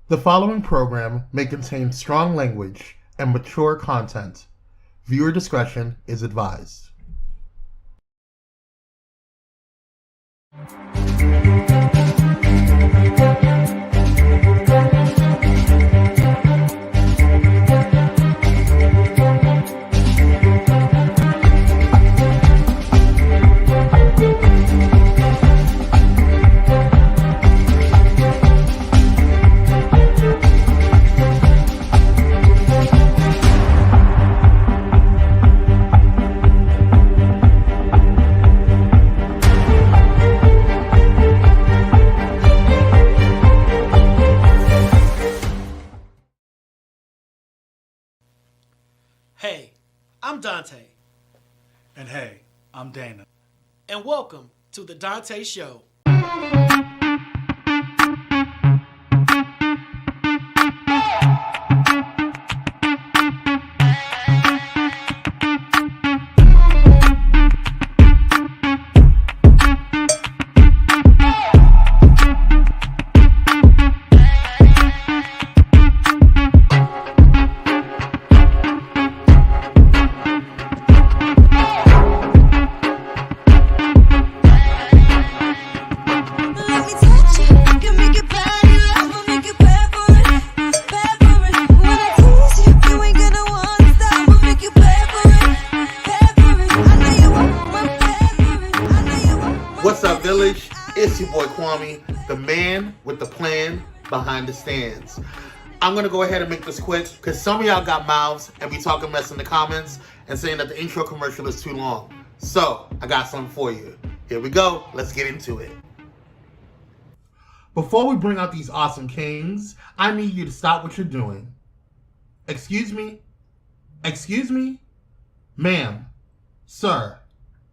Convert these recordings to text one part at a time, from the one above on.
The following program may contain strong language and mature content. Viewer discretion is advised. Hey, I'm Donta. And hey, I'm Dana. And welcome to the Donta Show. What's up, Village? It's your boy Kwame, the man with the plan behind the stands. I'm going to go ahead and make this quick because some of y'all got mouths and be talking mess in the comments and saying that the intro commercial is too long. So, I got something for you. Here we go. Let's get into it. Before we bring out these awesome kings, I need you to stop what you're doing. Excuse me? Excuse me? Ma'am? Sir?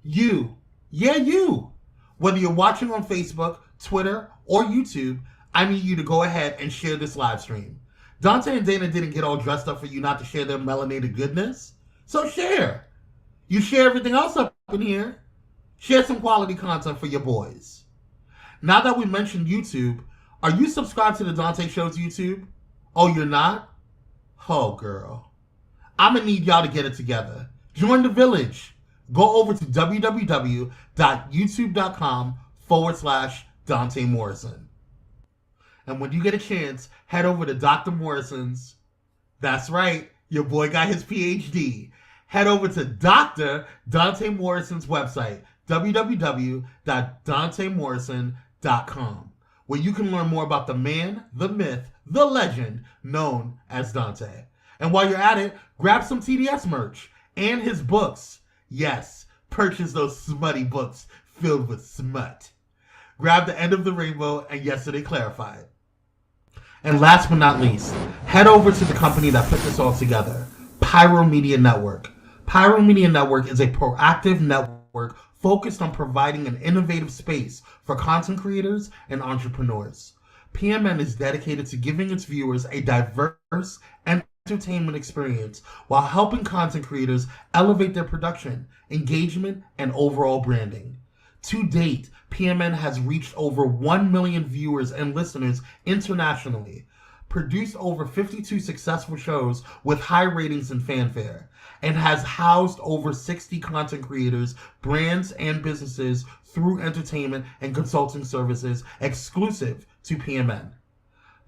You? Yeah, you! Whether you're watching on Facebook, Twitter, or YouTube, I need you to go ahead and share this live stream. Donta and Dana didn't get all dressed up for you not to share their melanated goodness. So share. You share everything else up in here. Share some quality content for your boys. Now that we mentioned YouTube, are you subscribed to the Donta Show's YouTube? Oh, you're not? Oh, girl. I'm going to need y'all to get it together. Join the village. Go over to www.youtube.com/Donta Morrison. And when you get a chance, head over to Dr. Morrison's. That's right, your boy got his PhD. Head over to Dr. Donta Morrison's website, www.dontamorrison.com, where you can learn more about the man, the myth, the legend known as Donta. And while you're at it, grab some TDS merch and his books. Yes, purchase those smutty books filled with smut. Grab The End of the Rainbow and Yesterday Clarified. And last but not least, head over to the company that put this all together, Pyro Media Network. Pyro Media Network is a proactive network focused on providing an innovative space for content creators and entrepreneurs. PMN is dedicated to giving its viewers a diverse and entertainment experience while helping content creators elevate their production, engagement, and overall branding. To date, PMN has reached over 1 million viewers and listeners internationally, produced over 52 successful shows with high ratings and fanfare, and has housed over 60 content creators, brands, and businesses through entertainment and consulting services exclusive to PMN.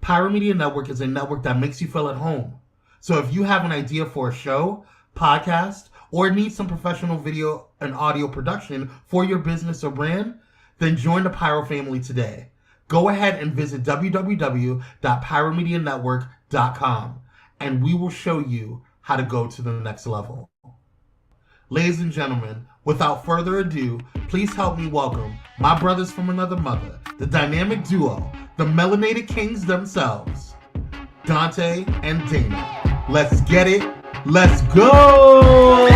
Pyro Media Network is a network that makes you feel at home. So if you have an idea for a show, podcast, or need some professional video and audio production for your business or brand, then join the Pyro family today. Go ahead and visit www.pyromedianetwork.com and we will show you how to go to the next level. Ladies and gentlemen, without further ado, please help me welcome my brothers from another mother, the dynamic duo, the melanated kings themselves, Donta and Dana. Let's get it. Let's go!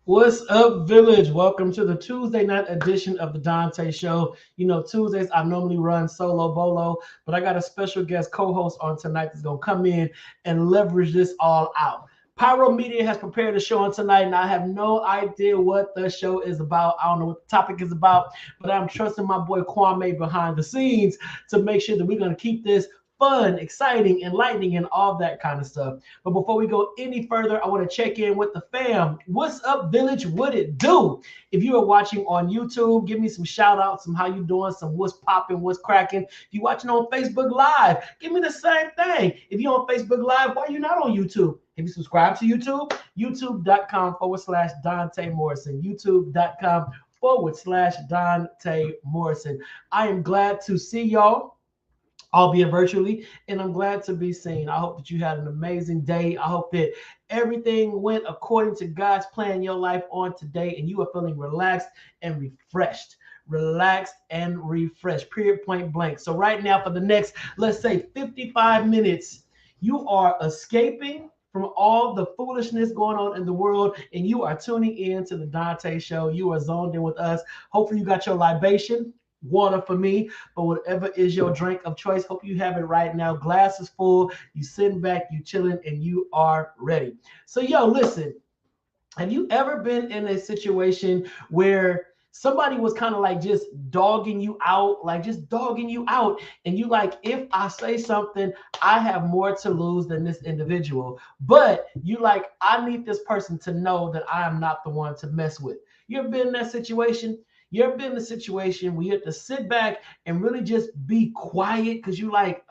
What What's up, Village? Welcome to the Tuesday night edition of the Donta Show. You know, Tuesdays I normally run solo bolo, but I got a special guest co-host on tonight that's going to come in and leverage this all out. Pyro Media has prepared a show on tonight, and I have no idea what the show is about. I don't know what the topic is about, but I'm trusting my boy Kwame behind the scenes to make sure that we're going to keep this fun, exciting, enlightening, and all that kind of stuff. But before we go any further, I want to check in with the fam. What's up, Village? What it do? If you are watching on YouTube, give me some shout outs, some how you doing, some what's popping, what's cracking. If you're watching on Facebook Live, give me the same thing. If you're on Facebook Live, why are you not on YouTube? If you subscribe to YouTube, youtube.com/Donta Morrison, youtube.com/Donta Morrison. I am glad to see y'all, albeit virtually, and I'm glad to be seen. I hope that you had an amazing day. I hope that everything went according to God's plan in your life on today, and you are feeling relaxed and refreshed. Relaxed and refreshed, period, point blank. So right now, for the next, let's say 55 minutes, you are escaping from all the foolishness going on in the world, and you are tuning in to the Donta Show. You are zoned in with us. Hopefully you got your libation, water for me, but whatever is your drink of choice, hope you have it right now. Glass is full, you sitting back, you chilling, and you are ready. So yo, listen, have you ever been in a situation where somebody was kind of like just dogging you out, and you like, if I say something, I have more to lose than this individual, but you like, I need this person to know that I am not the one to mess with? You ever been in that situation? You ever been in a situation where you have to sit back and really just be quiet because you like,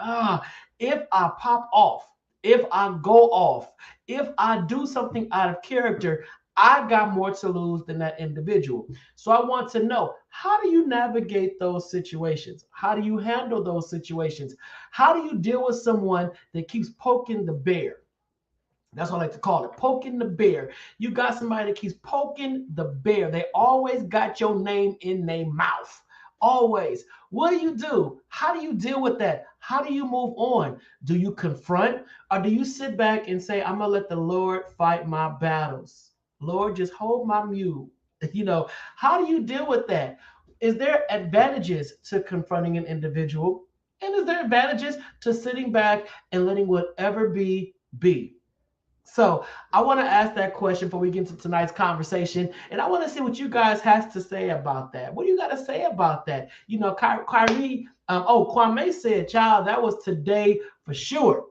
if I pop off, if I go off, if I do something out of character, I got more to lose than that individual. So I want to know, how do you navigate those situations? How do you handle those situations? How do you deal with someone that keeps poking the bear? That's what I like to call it, poking the bear. You got somebody that keeps poking the bear. They always got your name in their mouth. Always. What do you do? How do you deal with that? How do you move on? Do you confront, or do you sit back and say, I'm going to let the Lord fight my battles? Lord, just hold my mule. You know, how do you deal with that? Is there advantages to confronting an individual? And is there advantages to sitting back and letting whatever be? So I want to ask that question before we get into tonight's conversation, and I want to see what you guys have to say about that. What do you got to say about that? You know, Kwame said, child, that was today for sure.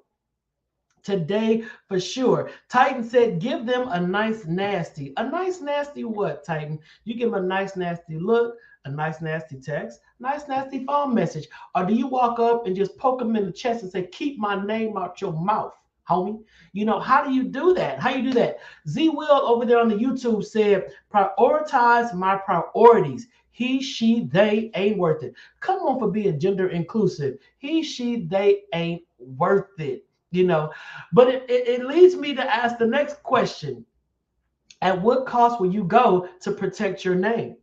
Today for sure. Titan said, give them a nice nasty. A nice nasty what, Titan? You give them a nice nasty look, a nice nasty text, nice nasty phone message, or do you walk up and just poke them in the chest and say, keep my name out your mouth, homie? You know, how do you do that? How you do that? Z Will over there on the YouTube said, prioritize my priorities. He, she, they ain't worth it. Come on for being gender inclusive. He, she, they ain't worth it. You know, but it leads me to ask the next question. At what cost will you go to protect your name?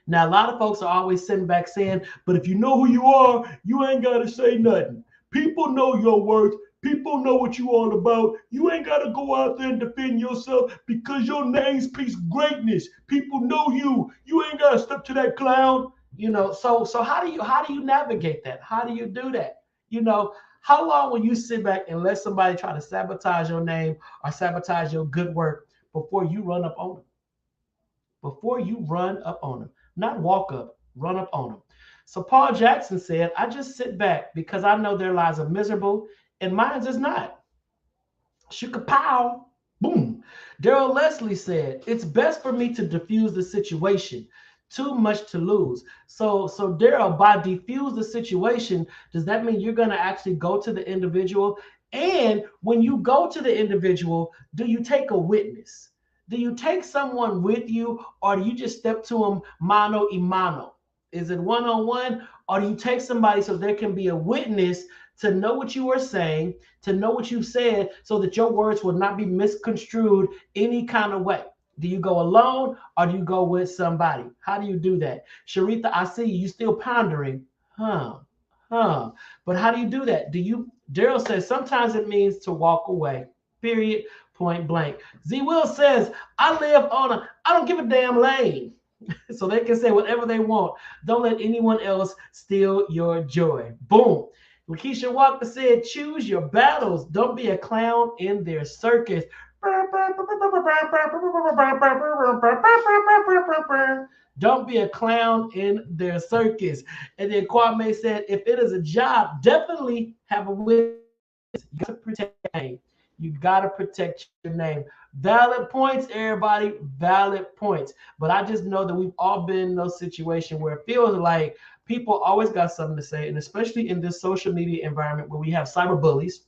Now, a lot of folks are always sitting back saying, but if you know who you are, you ain't got to say nothing. People know your worth. People know what you all about. You ain't got to go out there and defend yourself because your name speaks greatness. People know you. You ain't got to step to that clown. You know, so how do you navigate that? How do you do that? You know, how long will you sit back and let somebody try to sabotage your name or sabotage your good work before you run up on them? Before you run up on them. Not walk up, run up on them. So Paul Jackson said, I just sit back because I know their lives are miserable and mine is not. Shookapow. Boom. Daryl Leslie said, it's best for me to diffuse the situation. Too much to lose. So Daryl, by diffuse the situation, does that mean you're going to actually go to the individual? And when you go to the individual, do you take a witness? Do you take someone with you, or do you just step to them mano y mano? Is it one-on-one, or do you take somebody so there can be a witness to know what you are saying, to know what you've said, so that your words will not be misconstrued any kind of way? Do you go alone, or do you go with somebody? How do you do that? Sharitha, I see you still pondering. But how do you do that? Daryl says sometimes it means to walk away, period, point blank. Z Will says, I live on a I don't give a damn lane. So they can say whatever they want. Don't let anyone else steal your joy. Boom. Lakeisha Walker said, choose your battles. Don't be a clown in their circus. Don't be a clown in their circus. And then Kwame said, if it is a job, definitely have a witness. You got to protect your name. You got to protect your name. Valid points, everybody. Valid points. But I just know that we've all been in those situations where it feels like people always got something to say. And especially in this social media environment where we have cyber bullies.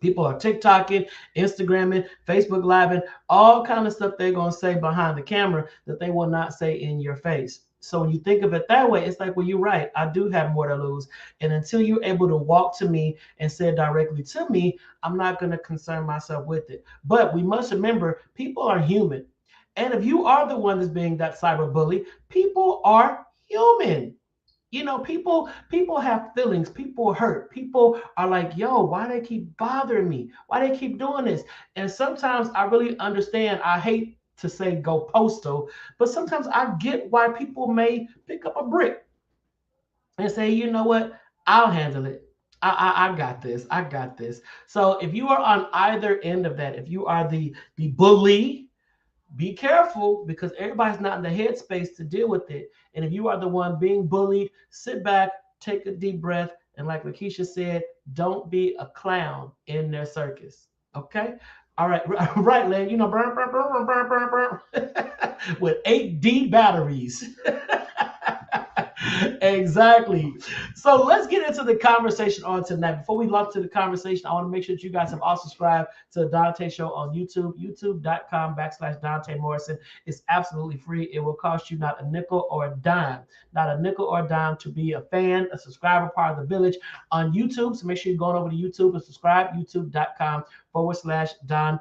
People are TikToking, Instagramming, Facebook Living, all kind of stuff they're going to say behind the camera that they will not say in your face. So when you think of it that way, it's like, well, you're right. I do have more to lose. And until you're able to walk to me and say it directly to me, I'm not going to concern myself with it. But we must remember, people are human. And if you are the one that's being that cyber bully, people are human. You know, people have feelings. People hurt. People are like, yo, why they keep bothering me? Why they keep doing this? And sometimes I really understand. I hate to say go postal, but sometimes I get why people may pick up a brick and say, you know what, I'll handle it. I got this. I got this. So if you are on either end of that, if you are the bully, be careful because everybody's not in the headspace to deal with it. And if you are the one being bullied, sit back, take a deep breath. And like Lakeisha said, don't be a clown in their circus. Okay? All right, right, Len. You know, burn, burn, burn, burn, burn, burn, with 8D batteries. Exactly. So let's get into the conversation on tonight. Before we launch to the conversation, I want to make sure that you guys have all subscribed to the Dontá Show on YouTube, youtube.com/Dontá Morrison. It's absolutely free. It will cost you not a nickel or a dime, to be a fan, a subscriber, part of the village on YouTube. So make sure you're going over to YouTube and subscribe, youtube.com/Dontá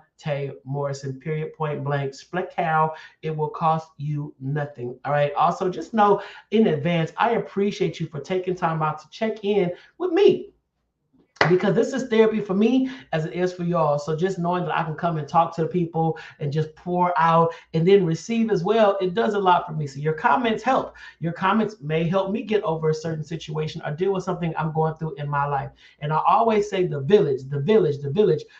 Morrison, period, point blank, split cow. It will cost you nothing. All right. Also, just know in advance, I appreciate you for taking time out to check in with me, because this is therapy for me as it is for y'all. So just knowing that I can come and talk to the people and just pour out and then receive as well, it does a lot for me. So your comments help. Your comments may help me get over a certain situation or deal with something I'm going through in my life. And I always say the village,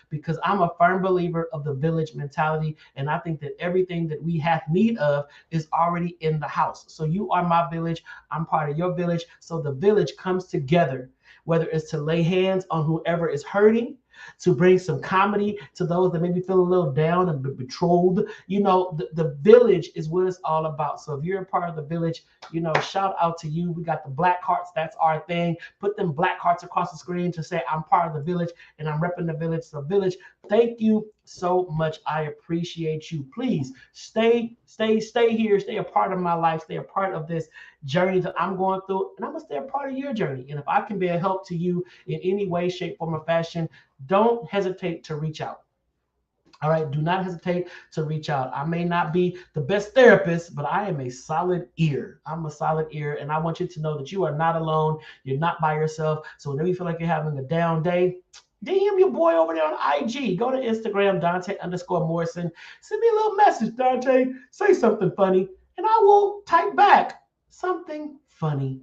because I'm a firm believer of the village mentality. And I think that everything that we have need of is already in the house. So you are my village. I'm part of your village. So the village comes together, whether it's to lay hands on whoever is hurting, to bring some comedy to those that maybe feel a little down and betrothed. You know, the village is what it's all about. So if you're a part of the village, you know, shout out to you. We got the black hearts. That's our thing. Put them black hearts across the screen to say I'm part of the village and I'm repping the village. So village, thank you so much. I appreciate you. Please stay here. Stay a part of my life. Stay a part of this journey that I'm going through. And I'm going to stay a part of your journey. And if I can be a help to you in any way, shape, form, or fashion, don't hesitate to reach out. All right. Do not hesitate to reach out. I may not be the best therapist, but I am a solid ear. I'm a solid ear. And I want you to know that you are not alone. You're not by yourself. So whenever you feel like you're having a down day, DM your boy over there on IG. Go to Instagram, Dontá_Morrison. Send me a little message, Dontá. Say something funny, and I will type back something funny.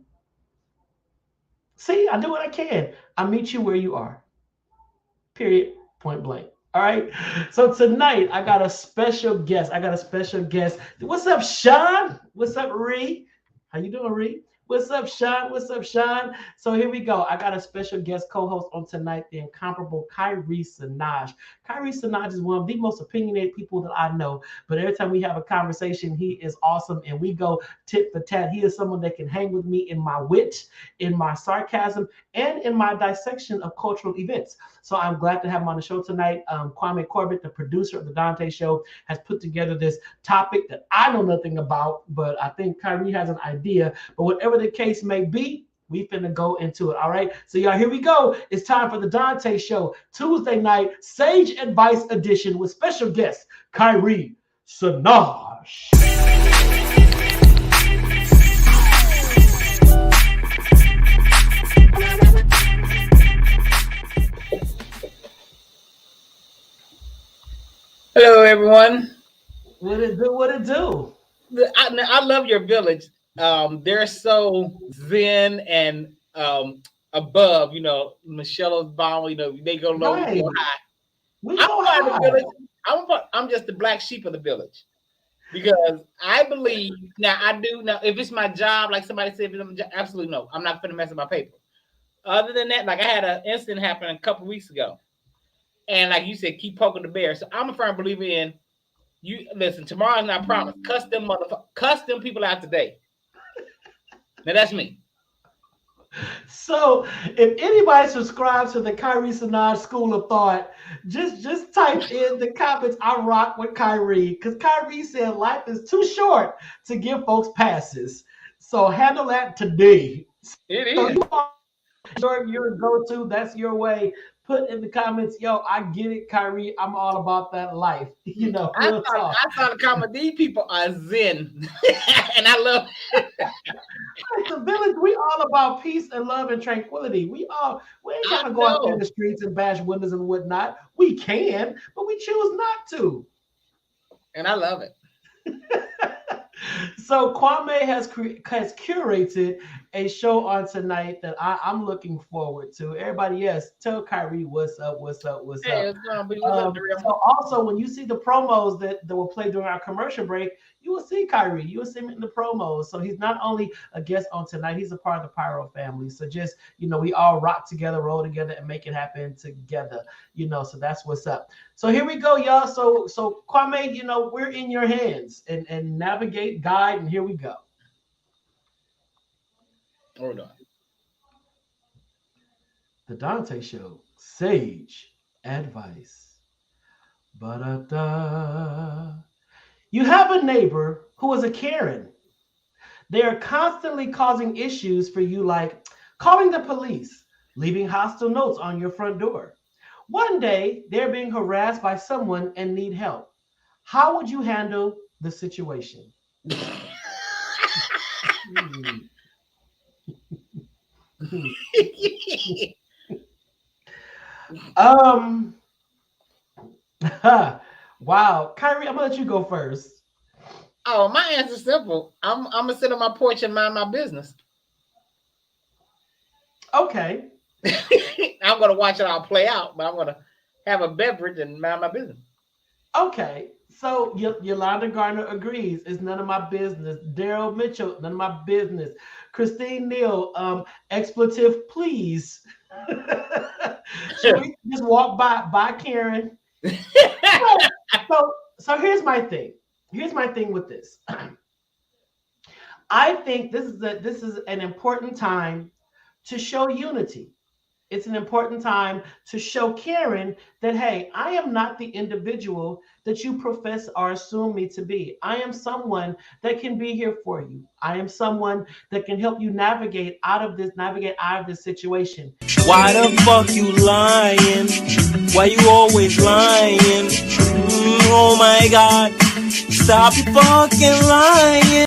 See, I do what I can. I meet you where you are. Period. Point blank. All right. So tonight I got a special guest. What's up, Sean? What's up, Ree? How you doing, Ree? What's up, Sean? What's up, Sean? So here we go. I got a special guest co-host on tonight, the incomparable Kire Senoj. Kire Senoj is one of the most opinionated people that I know. But every time we have a conversation, he is awesome, and we go tit for tat. He is someone that can hang with me in my wit, in my sarcasm, and in my dissection of cultural events. So I'm glad to have him on the show tonight. Kwame Corbett, the producer of the Dontá Show, has put together this topic that I know nothing about, but I think Kire has an idea. But whatever the case may be, we finna go into it. All right. So y'all, here we go. It's time for the Dontá Show, Tuesday night Sage Advice Edition with special guest Kire Senoj. everyone. What it do? What it do? I love your village. They're so zen and above. Michelle Obama. They go low, we go high. We I'm go part of the high. village. I'm just the black sheep of the village because I believe now. If it's my job, like somebody said, absolutely no. I'm not going to mess with my paper. Other than that, like I had an incident happen a couple weeks ago, and like you said, keep poking the bear. So I'm a firm believer in you. Listen, tomorrow's not promised. Cuss them people out today. Now that's me. So if anybody subscribes to the Kire Senoj School of Thought, just type in the comments, I rock with Kire, because Kire said life is too short to give folks passes. So handle that today. It is. So your go-to, that's your way. Put in the comments, yo, I get it, Kire. I'm all about that life. I saw the comment. These people are zen, and I love it. The village, we all about peace and love and tranquility. We ain't trying to go out there in the streets and bash windows and whatnot. We can, but we choose not to. And I love it. So Kwame has curated a show on tonight that I'm looking forward to. Everybody, yes, tell Kire what's up. Hey, it's gonna be so also, when you see the promos that will play during our commercial break, you will see Kire. You will see him in the promos. So he's not only a guest on tonight, he's a part of the Pyro family. So just, we all rock together, roll together, and make it happen together. So that's what's up. So here we go, y'all. So Kwame, we're in your hands and navigate, guide, and here we go. Hold on. The Donta Show, sage advice. Ba-da-da. You have a neighbor who is a Karen. They are constantly causing issues for you, like calling the police, leaving hostile notes on your front door. One day, they're being harassed by someone and need help. How would you handle the situation? Wow. Kire, I'm gonna let you go first. Oh, my answer's simple. I'm gonna sit on my porch and mind my business. Okay. I'm gonna watch it all play out, but I'm gonna have a beverage and mind my business. Okay. So Yolanda Garner agrees. It's none of my business. Daryl Mitchell, none of my business. Christine Neal, expletive, please. Should we just walk by Karen? So here's my thing. Here's my thing with this. I think this is an important time to show unity. It's an important time to show Karen that, hey, I am not the individual that you profess or assume me to be. I am someone that can be here for you. I am someone that can help you navigate out of this situation. Why the fuck you lying? Why you always lying? Oh my God. Stop fucking lying.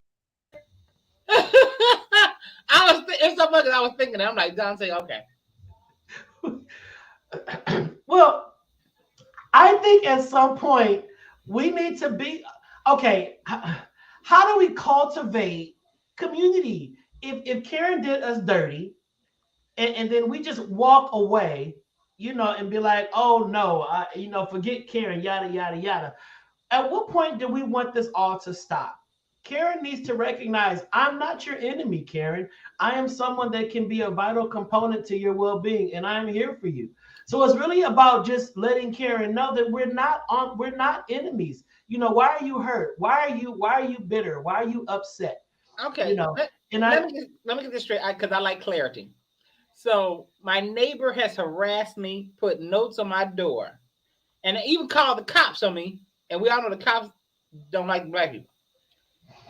It's so much that I was thinking. I'm like, John, say, okay. Well, I think at some point we need to be okay. How do we cultivate community? If Karen did us dirty, and then we just walk away, and be like, oh no, forget Karen, yada yada yada. At what point do we want this all to stop? Karen needs to recognize, I'm not your enemy, Karen. I am someone that can be a vital component to your well-being, and I'm here for you. So it's really about just letting Karen know that we're not enemies. Why are you hurt? Why are you bitter? Why are you upset? Okay. Let me get this straight, because I like clarity. So my neighbor has harassed me, put notes on my door, and even called the cops on me. And we all know the cops don't like black people.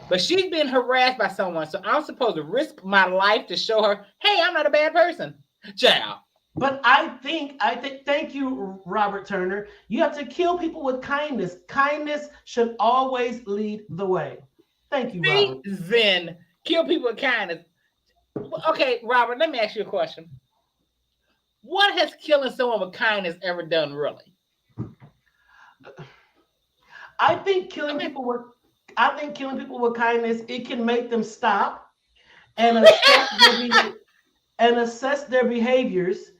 But she's been harassed by someone, so I'm supposed to risk my life to show her, hey, I'm not a bad person. Child. But I think, thank you, Robert Turner. You have to kill people with kindness. Kindness should always lead the way. Thank you, Robert. Then kill people with kindness. Okay, Robert, let me ask you a question. What has killing someone with kindness ever done, really? I think killing people with kindness, it can make them stop and assess their behaviors,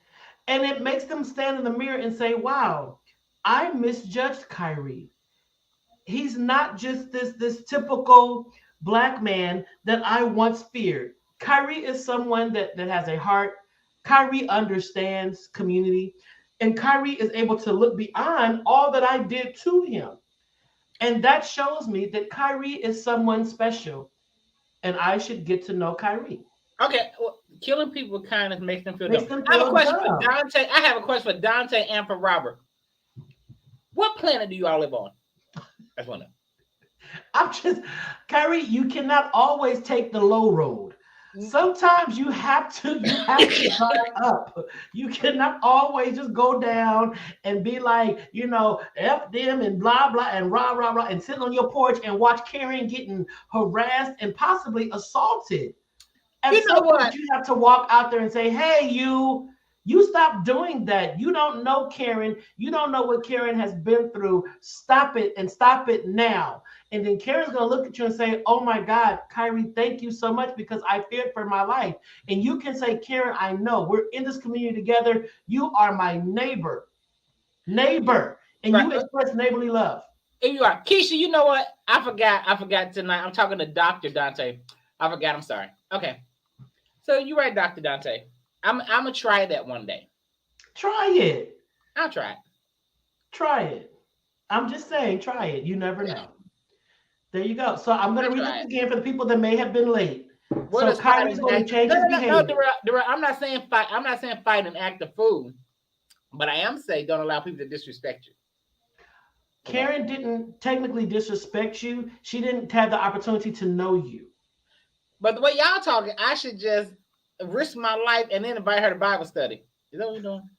and it makes them stand in the mirror and say, "Wow, I misjudged Kyrie. He's not just this typical Black man that I once feared. Kyrie is someone that has a heart. Kyrie understands community, and Kyrie is able to look beyond all that I did to him. And that shows me that Kyrie is someone special, and I should get to know Kyrie." Okay, well, killing people with kindness makes them feel Makes dumb. them I have a feel question dumb. for Donta. I have a question for Donta and for Robert. What planet do you all live on? That's one of them. Kyrie, you cannot always take the low road. Sometimes you have to drive up. You cannot always just go down and be like, F them and blah, blah, and rah, rah, rah, and sit on your porch and watch Karen getting harassed and possibly assaulted. At some point, you have to walk out there and say, "Hey, you stop doing that. You don't know Karen. You don't know what Karen has been through. Stop it, and stop it now." And then Karen's going to look at you and say, "Oh my God, Kyrie, thank you so much because I feared for my life." And you can say, "Karen, I know we're in this community together. You are my neighbor. And right. You express neighborly love." If you are. Keisha, you know what? I forgot tonight. I'm talking to Dr. Donta. I forgot. I'm sorry. Okay. So you're right, Dr. Donta. I'm going to try that one day. Try it. I'll try it. Try it. I'm just saying, try it. You never know. There you go. So I'm going to read this again for the people that may have been late. So Kyrie's going to change his behavior. No, I'm not saying fight. I'm not saying fight and act a fool, but I am saying don't allow people to disrespect you. Karen didn't technically disrespect you. She didn't have the opportunity to know you. But the way y'all talking, I should just risk my life and then invite her to Bible study. Is that what you're doing?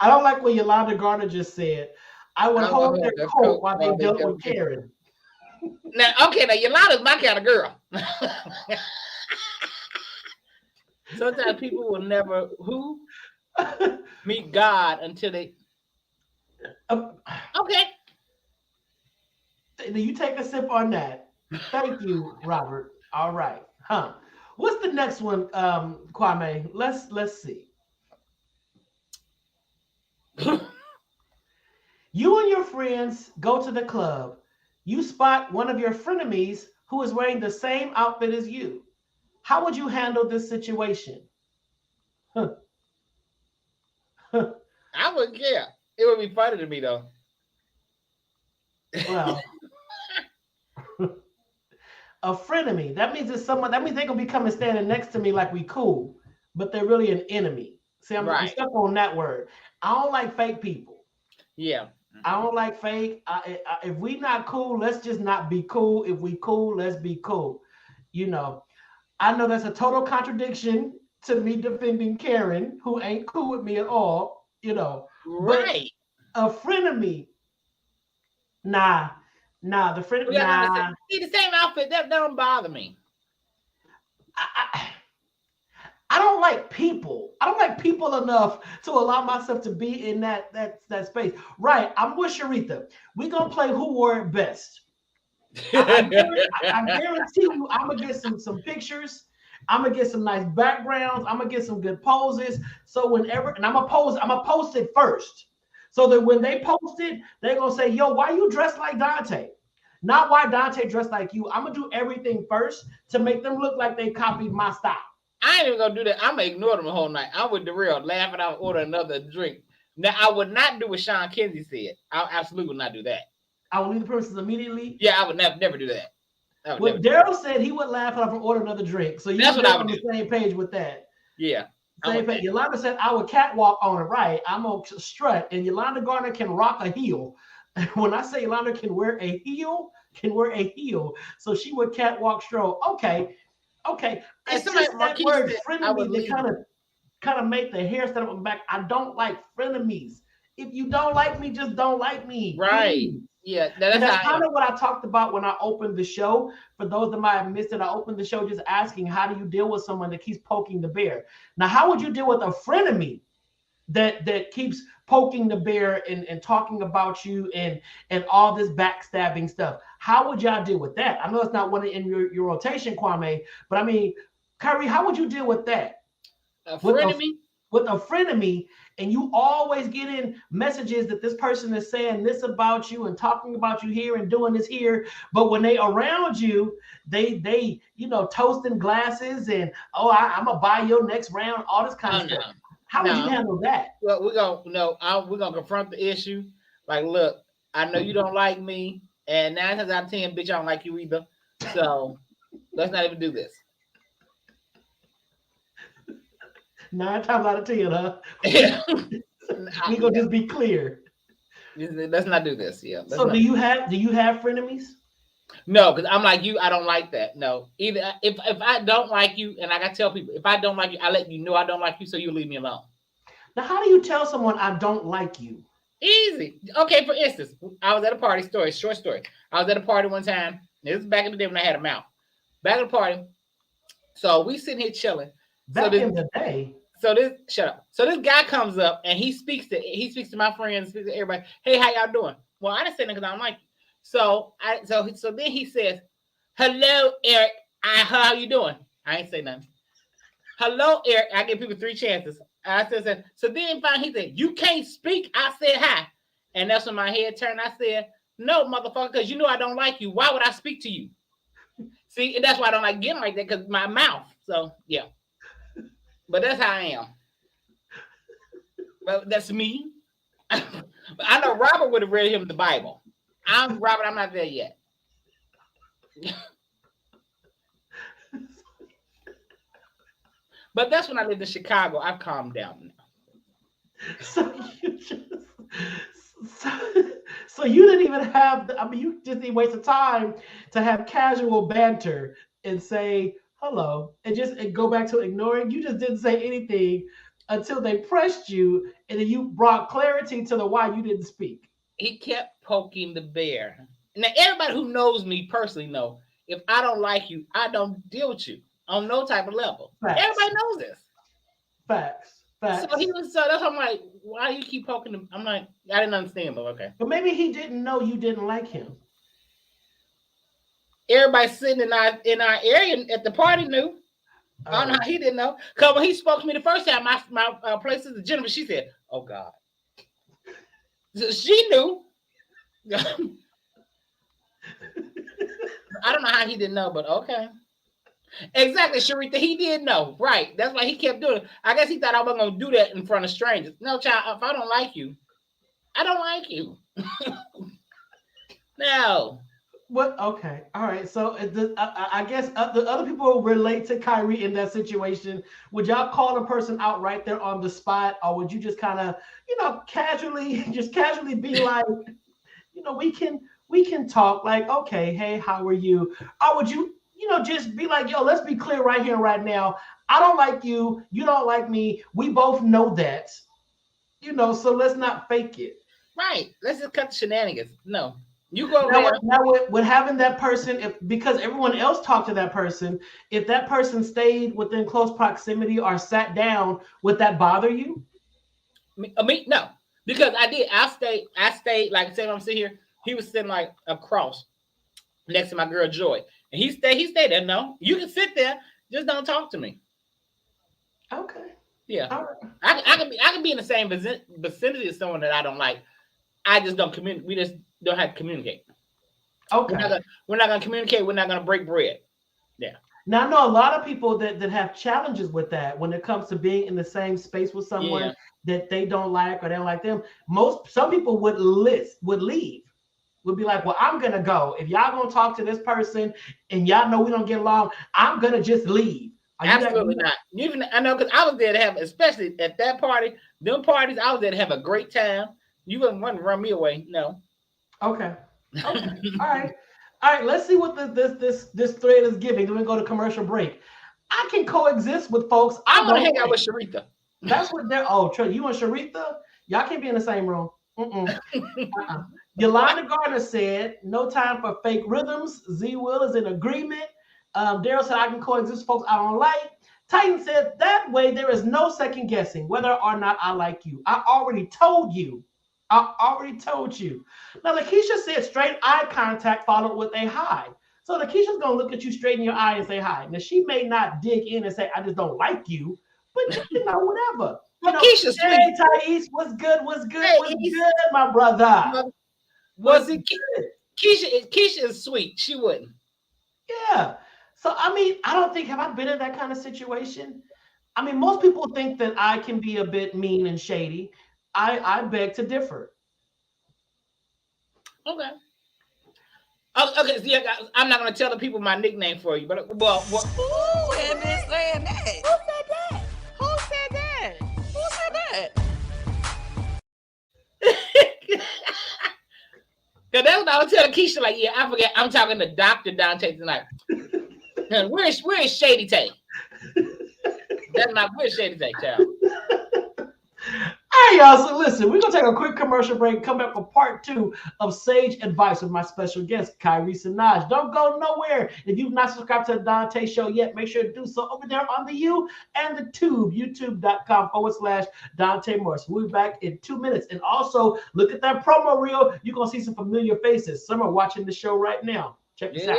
I don't like what Yolanda Garner just said. I would hold their coat while they dealt with Karen. Now, Yolanda's my kind of girl. Sometimes people will never meet God until they. Okay. You take a sip on that. Thank you, Robert. All right. What's the next one, Kwame? Let's see. You and your friends go to the club. You spot one of your frenemies who is wearing the same outfit as you. How would you handle this situation? I wouldn't care. It would be funny to me, though. Well, a frenemy. That means it's someone. That means they're gonna be coming standing next to me like we cool, but they're really an enemy. See, I'm stuck on that word. I don't like fake people. Yeah. I don't like fake. If we not cool, let's just not be cool. If we cool, let's be cool. I know that's a total contradiction to me defending Karen, who ain't cool with me at all. Right. But a frenemy, nah. The frenemy, nah. See, the same outfit that don't bother me. I don't like people. I don't like people enough to allow myself to be in that space. Right. I'm with Sharitha. We're going to play who wore it best. I guarantee you I'm going to get some pictures. I'm going to get some nice backgrounds. I'm going to get some good poses. So whenever, and I'm going to post it first. So that when they post it, they're going to say, "Yo, why you dressed like Donta?" Not why Donta dressed like you. I'm going to do everything first to make them look like they copied my style. I ain't even gonna do that. I'm gonna ignore them the whole night. I'm with Darrell laughing out, order another drink. Now I would not do what Sean Kinsey said. I absolutely would not do that. I will leave the premises immediately. Yeah, I would never do that. Well, Daryl said he would laugh off and order another drink. So you're on the same page with that. Yeah. Same page. Yolanda said I would catwalk on it. Right. I'm gonna strut, and Yolanda Garner can rock a heel. When I say Yolanda can wear a heel, so she would catwalk stroll. Okay. It's just that word frenemy to kind of make the hair stand up on my back. I don't like frenemies. If you don't like me, just don't like me. Right. Please. Yeah. That's kind of what I talked about when I opened the show. For those that might have missed it, I opened the show just asking, how do you deal with someone that keeps poking the bear? Now, how would you deal with a frenemy that keeps poking the bear and talking about you and all this backstabbing stuff. How would y'all deal with that? I know it's not one in your rotation, Kwame, but I mean, Kyrie, how would you deal with that? A frenemy? With a frenemy, and you always get in messages that this person is saying this about you and talking about you here and doing this here, but when they around you, they toasting glasses and I'm gonna buy your next round, all this kind of stuff. How would you handle that? Well, we're gonna confront the issue. Like, look, I know you don't like me, and 9 times out of 10, bitch, I don't like you either. So let's not even do this. 9 times out of 10, huh? Yeah. We gonna just be clear. Let's not do this. Yeah. So do you have frenemies? No, because I'm like you. I don't like that. No. Either if I don't like you, and I gotta tell people, if I don't like you, I let you know I don't like you, so you leave me alone. Now, how do you tell someone I don't like you? Easy. Okay, for instance, I was at a party. Short story. I was at a party one time. This was back in the day when I had a mouth. Back at the party. So we sitting here chilling. Back in the day. Shut up. So this guy comes up and he speaks to my friends, speaks to everybody. Hey, how y'all doing? Well, I didn't say nothing because I don't like you. So then he says, hello, Eric. How you doing? I ain't say nothing. Hello, Eric. I give people 3 chances. I said, so then finally he said, you can't speak. I said hi. And that's when my head turned. I said, no, motherfucker, because you know I don't like you. Why would I speak to you? See, and that's why I don't like getting like that, because my mouth. So yeah. But that's how I am. But that's me. I know Robert would have read him the Bible. Robert, I'm not there yet. But that's when I lived in Chicago. I've calmed down now. So you didn't even have, you just need waste of time to have casual banter and say hello and go back to ignoring. You just didn't say anything until they pressed you, and then you brought clarity to the why you didn't speak. He kept poking the bear. Now, everybody who knows me personally know if I don't like you, I don't deal with you on no type of level. Facts. Everybody knows this. Facts. So that's why I'm like, why do you keep poking him? I'm like, I didn't understand, but okay. But maybe he didn't know you didn't like him. Everybody sitting in our area at the party knew. I don't know how he didn't know. Because when he spoke to me the first time, my place is Jennifer, she said, oh God. So she knew. I don't know how he didn't know, but okay. Exactly, Sharita. He did know. Right. That's why he kept doing it. I guess he thought I wasn't going to do that in front of strangers. No, child, if I don't like you, I don't like you. No. What? Okay. All right. So I guess the other people relate to Kyrie in that situation. Would y'all call a person out right there on the spot, or would you just kind of, casually be like, we can talk like, okay, hey, how are you? Or would you, just be like, yo, let's be clear right here, right now. I don't like you. You don't like me. We both know that, so let's not fake it. Right. Let's just cut the shenanigans. No. You go now with having that person, because everyone else talked to that person, if that person stayed within close proximity or sat down, would that bother you? Me, no, because I did. I stayed like, say I'm sitting here, he was sitting like across next to my girl Joy, and he stayed there. No, you can sit there, just don't talk to me. Okay. Yeah. All right. I can be in the same vicinity as someone that I don't like. I just don't communicate. We just don't have to communicate. Okay. We're not gonna communicate. We're not gonna break bread. Yeah. Now I know a lot of people that have challenges with that when it comes to being in the same space with someone that they don't like or they don't like them. Some people would leave. Would be like, well, I'm gonna go. If y'all gonna talk to this person and y'all know we don't get along, I'm gonna just leave. Absolutely not. Even I know, because I was there to have, especially at that party, them parties, I was there to have a great time. You wouldn't want to run me away, no. Okay. All right. Let's see what this thread is giving. Then we go to commercial break. I can coexist with folks. I want to hang out with Sharita. That's what they're. Oh, you and Sharita? Y'all can't be in the same room. Yolanda Gardner said, "No time for fake rhythms." Z Will is in agreement. Daryl said, "I can coexist with folks I don't like." Titan said, that way there is no second guessing whether or not I like you. I already told you. Now, Lakeisha said straight eye contact followed with a hi. So Lakeisha's going to look at you straight in your eye and say hi. Now, she may not dig in and say, I just don't like you, but whatever. Lakeisha's sweet. Hey, Thais, what's good, my brother? Was it Keisha is sweet. She wouldn't. Yeah. So, I mean, I don't think, have I been in that kind of situation? I mean, most people think that I can be a bit mean and shady. I beg to differ. Okay. Okay, so yeah, I'm not going to tell the people my nickname for you, but well. Ooh, and been saying that. Who said that? Cause that's what I was telling Keisha, like, yeah, I forget. I'm talking to Dr. Donta tonight. Where's Shady Tay? Where's Shady Tay, child? All right, y'all. So listen, we're gonna take a quick commercial break. Come back for part 2 of Sage Advice with my special guest, Kire Senoj. Don't go nowhere. If you've not subscribed to the Dontá Show yet, make sure to do so over there on the U and the Tube, youtube.com/Dontá Morris. We'll be back in 2 minutes. And also look at that promo reel. You're gonna see some familiar faces. Some are watching the show right now. Check this out.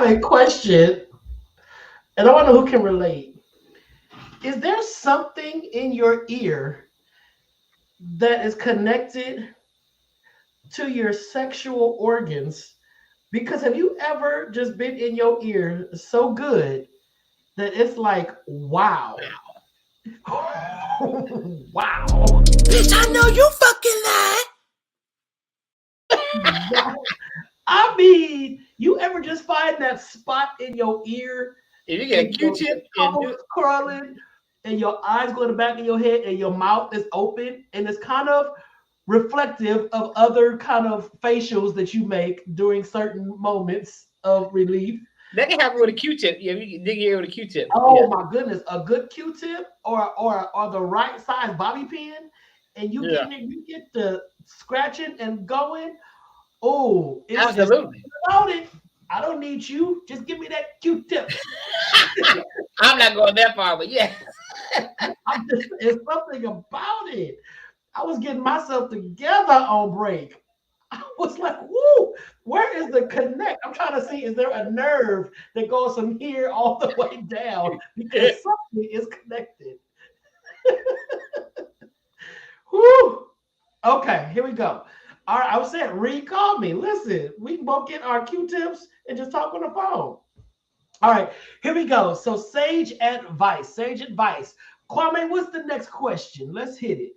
A question, and I wonder who can relate. Is there something in your ear that is connected to your sexual organs? Because have you ever just been in your ear so good that it's like, wow. Wow. Bitch, I know you fucking lied. I mean, you ever just find that spot in your ear? If you get a Q-tip and curling, and your eyes go to the back of your head, and your mouth is open, and it's kind of reflective of other kind of facials that you make during certain moments of relief. That can happen with a Q-tip. Yeah, you can dig your ear with a Q-tip. Oh my goodness, a good Q-tip or the right size bobby pin, and you get the scratching and going. Oh, it's absolutely. About it. I don't need you. Just give me that Q-tip. I'm not going that far, but yeah. It's something about it. I was getting myself together on break. I was like, woo, where is the connect? I'm trying to see, is there a nerve that goes from here all the way down? Because something is connected. Woo. Okay, here we go. All right, I was saying, Reed called me. Listen, we can both get our Q-tips and just talk on the phone. All right, here we go. So sage advice. Kwame, what's the next question? Let's hit it.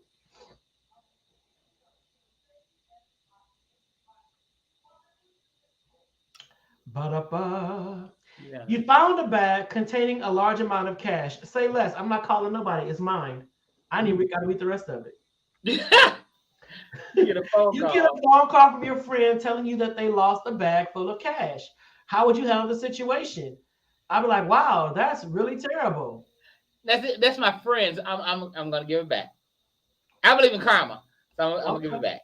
Ba-da-ba. Yeah. You found a bag containing a large amount of cash. Say less. I'm not calling nobody. It's mine. I gotta read the rest of it. You get a phone You call. get a phone call from your friend telling you that they lost a bag full of cash. How would you handle the situation? I'd be like, wow, that's really terrible. That's it. That's my friends. I'm gonna give it back. I believe in karma, so I'm gonna give it back.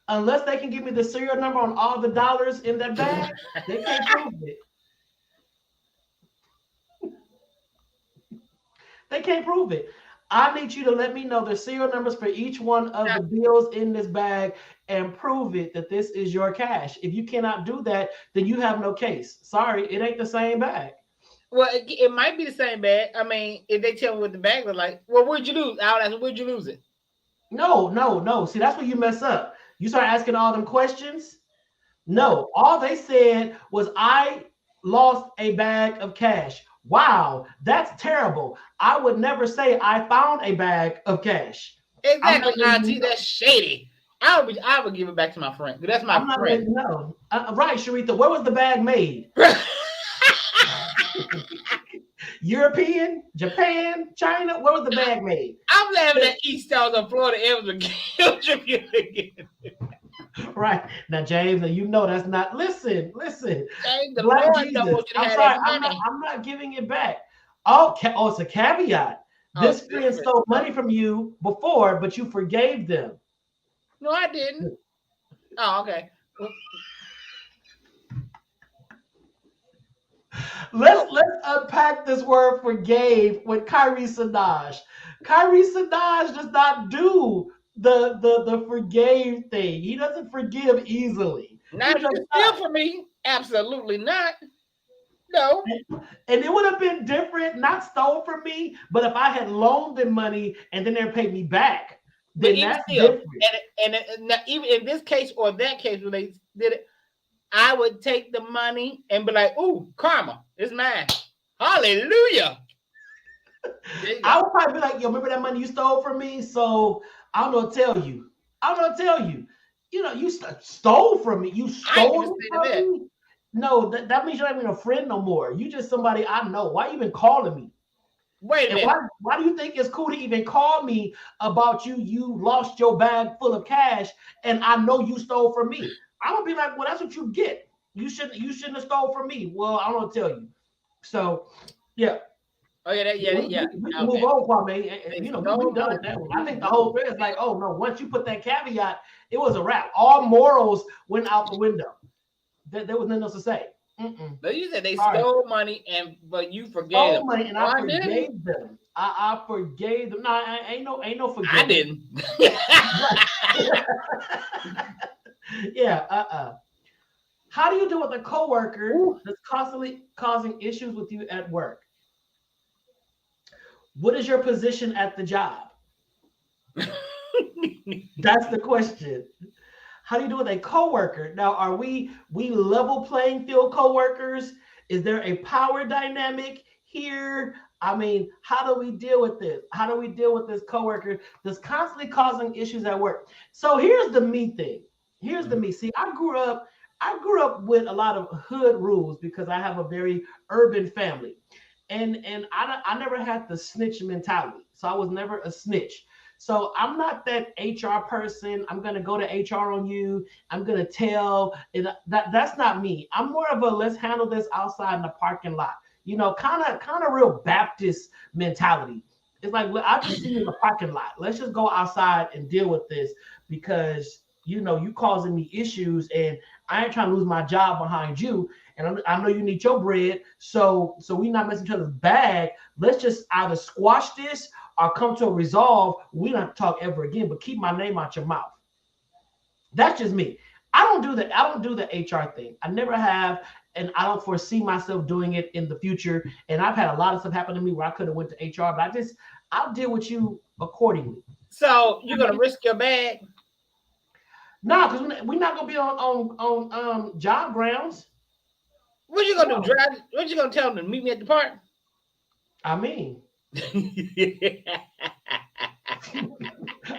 Unless they can give me the serial number on all the dollars in that bag, they can't prove it. They can't prove it. I need you to let me know the serial numbers for each one of the bills in this bag and prove it that this is your cash. If you cannot do that, then you have no case. Sorry, it ain't the same bag. Well, it might be the same bag. I mean, if they tell me what the bag was like, well, where'd you lose? I'll ask, where'd you lose it? No. See, that's where you mess up. You start asking all them questions. No, all they said was, I lost a bag of cash. Wow, that's terrible. I would never say I found a bag of cash. Exactly, Auntie. That's shady. I would give it back to my friend. That's my friend. No, right, Sharita. Where was the bag made? European, Japan, China. Where was the bag made? I'm laughing at East Stars on Florida. It was a guilt trip again. Right now, James, you know that's not. Listen. James, the Black Lord Jesus. knows what you I'm had sorry, in money. I'm not giving it back. Oh, it's a caveat. This friend stole money from you before, but you forgave them. No, I didn't. Oh, okay. Let's unpack this word forgave with Kire Senoj. Kire Senoj does not do the forgave thing. He doesn't forgive easily. Not if you steal from me. Absolutely not. No. And it would have been different, not stole from me, but if I had loaned them money and then they paid me back, then that's different. And even in this case or that case when they did it, I would take the money and be like, ooh, karma, it's mine. Hallelujah. I would probably be like, yo, remember that money you stole from me? So I don't know what to tell you. You know, you stole from me. You stole from me? No, that means you're not even a friend no more. You just somebody I know. Why you even calling me? Wait a minute. Why do you think it's cool to even call me about you lost your bag full of cash and I know you stole from me? I'm gonna be like, well, that's what you get. You shouldn't have stole from me. Well, I don't know to tell you. So, yeah. Oh yeah, We can move on, Kwame. You know, we done with that one. I think the whole thing is like, oh no, once you put that caveat, it was a wrap. All morals went out the window. There was nothing else to say. But you said they stole money, but you forgave them. Money, and I forgave them. I forgave them. No, ain't no forgiveness. I didn't. Yeah. How do you deal with a coworker that's constantly causing issues with you at work? What is your position at the job? That's the question. How do you deal with a coworker? Now, are we level playing field coworkers? Is there a power dynamic here? I mean, how do we deal with this? How do we deal with this coworker that's constantly causing issues at work? So here's the me thing. Here's the me. See, I grew up with a lot of hood rules because I have a very urban family. And I never had the snitch mentality. So I was never a snitch. So I'm not that HR person. I'm going to go to HR on you. I'm going to tell. That's not me. I'm more of a let's handle this outside in the parking lot. You know, kind of real Baptist mentality. It's like, I've just seen you in the parking lot. Let's just go outside and deal with this because, you know, you causing me issues and I ain't trying to lose my job behind you. And I know you need your bread. So we not messing each other's bag. Let's just either squash this or come to a resolve. We don't talk ever again, but keep my name out your mouth. That's just me. I don't do the HR thing. I never have, and I don't foresee myself doing it in the future. And I've had a lot of stuff happen to me where I could have went to HR, but I'll deal with you accordingly. So you're gonna risk your bag? No, because we're not gonna be on job grounds. What you gonna do? Drive? What you gonna tell them to meet me at the park? I mean,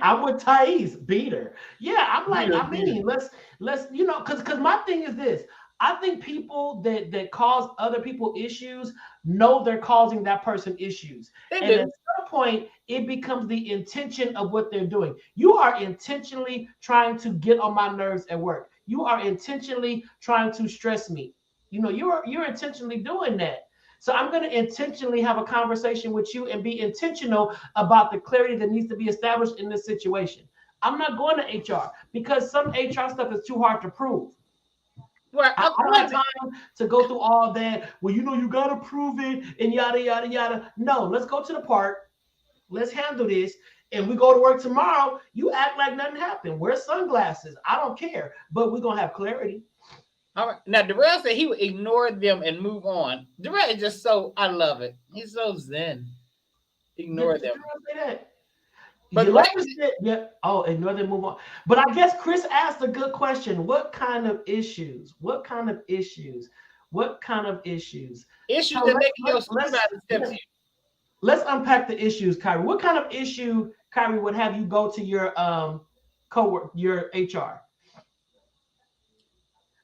I'm with Thais, beat her. Yeah, I'm like, I mean, let's because my thing is this. I think people that cause other people issues know they're causing that person issues. And at some point, it becomes the intention of what they're doing. You are intentionally trying to get on my nerves at work. You are intentionally trying to stress me. You're intentionally doing that. So I'm going to intentionally have a conversation with you and be intentional about the clarity that needs to be established in this situation. I'm not going to HR because some HR stuff is too hard to prove. Right. I don't have time to go through all that. Well, you got to prove it and yada, yada, yada. No, let's go to the park. Let's handle this. And we go to work tomorrow. You act like nothing happened. Wear sunglasses. I don't care. But we're going to have clarity. All right. Now, Darrell said he would ignore them and move on. Darrell is just I love it. He's so zen. Ignore them. But ignore them, move on. But I guess Chris asked a good question. What kind of issues? What kind of issues? What kind of issues? Issues that make your supervisor step to you. Let's unpack the issues, Kyrie. What kind of issue, Kyrie, would have you go to your coworker, your HR?